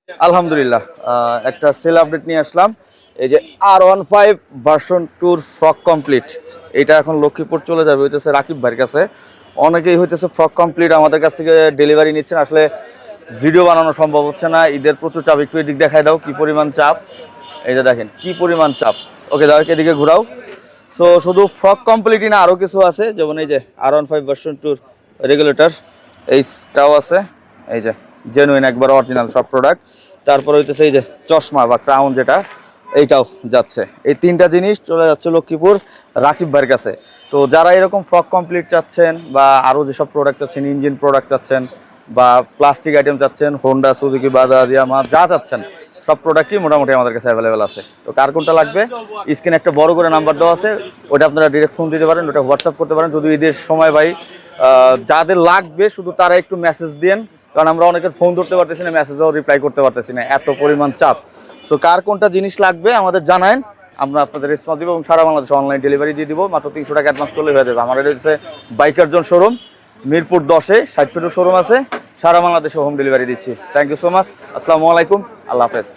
আলহামদুলিল্লাহ, একটা sell update নিয়ে আসলাম। এই যে R15 ভার্সন 2 ফ্রক কমপ্লিট, এটা এখন লক্ষ্মীপুর চলে যাবে হইতেছে রাকিব ভাইয়ের কাছে। অনেকেই হইতেছে ফ্রক কমপ্লিট আমাদের কাছ থেকে ডেলিভারি নিচ্ছেন, আসলে ভিডিও বানানো সম্ভব হচ্ছে না, ঈদের প্রচুর চাপ। একটু এদিক দেখাই দাও কি পরিমাণ চাপ, এই যে দেখেন কি পরিমাণ চাপ। ওকে দাও, এদিকে ঘোরাও। সো শুধু ফ্রক কমপ্লিটই না, আরও কিছু আছে, যেমন এই যে R15 ভার্সন 2 রেগুলেটর, এইটাও আছে। এই যে জেনুইন একবার অরিজিনাল সব প্রোডাক্ট। তারপর হইতেছে এই যে চশমা বা ক্রাউন, যেটা এইটাও যাচ্ছে। এই তিনটা জিনিস চলে যাচ্ছে লক্ষ্মীপুর রাকিব ভাইয়ের কাছে। তো যারা এরকম ফ্রক কমপ্লিট চাচ্ছেন বা আরও যেসব প্রোডাক্ট চাচ্ছেন, ইঞ্জিন প্রোডাক্ট চাচ্ছেন বা প্লাস্টিক আইটেম চাচ্ছেন, হোন্ডা, সুজুকি, বাজাজ, ইয়ামাহা যা চাচ্ছেন সব প্রোডাক্টই মোটামুটি আমাদের কাছে অ্যাভেলেবেল আছে। তো কার কোনটা লাগবে, স্ক্রিনে একটা বড় করে নাম্বার দেওয়া আছে, ওটা আপনারা ডিরেক্ট ফোন দিতে পারেন, ওটা হোয়াটসঅ্যাপ করতে পারেন। যদি ঈদের সময় ভাই যাদের লাগবে শুধু তারা একটু মেসেজ দিন, কারণ আমরা অনেকের ফোন ধরতে পারতেছি না, মেসেজও রিপ্লাই করতে পারতেছি না, এত পরিমাণ চাপ। সো কার কোনটা জিনিস লাগবে আমাদের জানান, আমরা আপনাদের রেসপন্স দিব এবং সারা বাংলাদেশে অনলাইন ডেলিভারি দিয়ে দিব। মাত্র 300 টাকা অ্যাডভান্স করলে হয়ে যাবে। আমার এটা হচ্ছে বাইকার জোন শোরুম, মিরপুর 10-এ 60 ফিটের শোরুম আছে, সারা বাংলাদেশে হোম ডেলিভারি দিচ্ছি। থ্যাংক ইউ সো মাচ, আসসালামু আলাইকুম, আল্লাহ হাফেজ।